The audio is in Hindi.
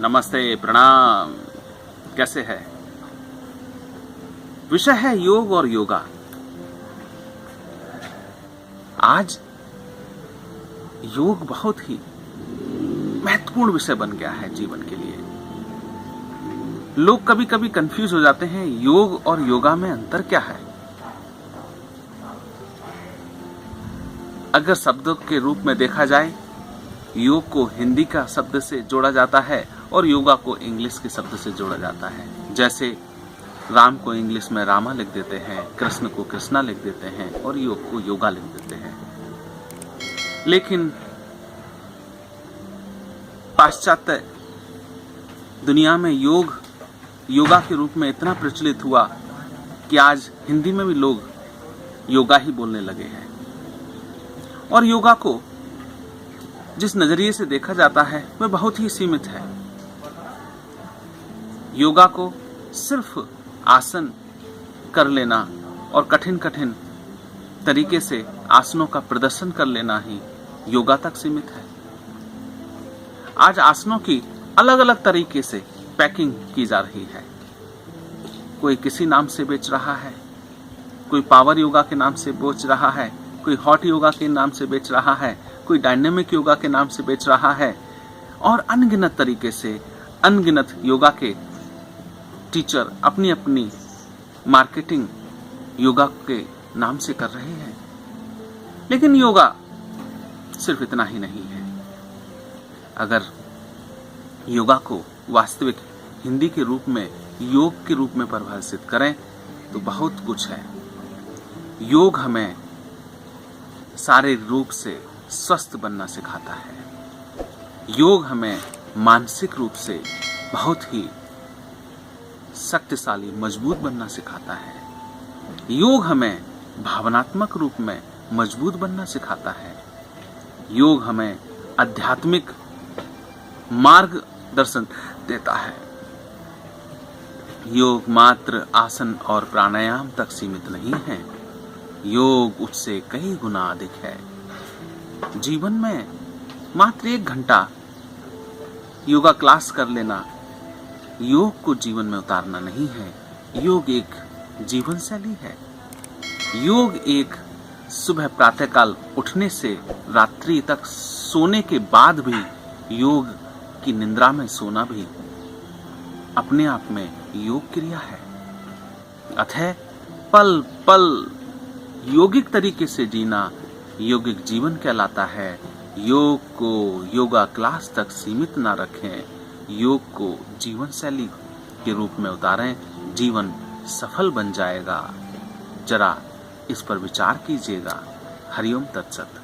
नमस्ते, प्रणाम। कैसे है? विषय है योग और योगा। आज योग बहुत ही महत्वपूर्ण विषय बन गया है जीवन के लिए। लोग कभी कभी कंफ्यूज हो जाते हैं, योग और योगा में अंतर क्या है। अगर शब्दों के रूप में देखा जाए, योग को हिंदी का शब्द से जोड़ा जाता है और योगा को इंग्लिश के शब्द से जोड़ा जाता है। जैसे राम को इंग्लिश में रामा लिख देते हैं, कृष्ण को कृष्णा लिख देते हैं और योग को योगा लिख देते हैं। लेकिन पाश्चात्य दुनिया में योग योगा के रूप में इतना प्रचलित हुआ कि आज हिंदी में भी लोग योगा ही बोलने लगे हैं। और योगा को जिस नजरिए से देखा जाता है वह बहुत ही सीमित है। योगा को सिर्फ आसन कर लेना और कठिन कठिन तरीके से आसनों का प्रदर्शन कर लेना ही योगा तक सीमित है। आज आसनों की अलग अलग तरीके से पैकिंग की जा रही है। कोई किसी नाम से बेच रहा है, कोई पावर योगा के नाम से बेच रहा है, कोई हॉट योगा के नाम से बेच रहा है, कोई डायनेमिक योगा के नाम से बेच रहा है और अनगिनत तरीके से अनगिनत योगा के टीचर अपनी अपनी मार्केटिंग योगा के नाम से कर रहे हैं। लेकिन योगा सिर्फ इतना ही नहीं है। अगर योगा को वास्तविक हिंदी के रूप में योग के रूप में परिभाषित करें तो बहुत कुछ है। योग हमें शारीरिक रूप से स्वस्थ बनना सिखाता है। योग हमें मानसिक रूप से बहुत ही शक्तिशाली मजबूत बनना सिखाता है। योग हमें भावनात्मक रूप में मजबूत बनना सिखाता है। योग हमें आध्यात्मिक मार्गदर्शन देता है। योग मात्र आसन और प्राणायाम तक सीमित नहीं है। योग उससे कई गुना अधिक है। जीवन में मात्र 1 घंटा योगा क्लास कर लेना योग को जीवन में उतारना नहीं है। योग एक जीवन शैली है। योग एक सुबह प्रातःकाल उठने से रात्रि तक सोने के बाद भी योग की निद्रा में सोना भी अपने आप में योग क्रिया है। अतः पल पल योगिक तरीके से जीना योगिक जीवन कहलाता है। योग को योगा क्लास तक सीमित ना रखें, योग को जीवन शैली के रूप में उतारें, जीवन सफल बन जाएगा। जरा इस पर विचार कीजिएगा। हरिओम तत्सत।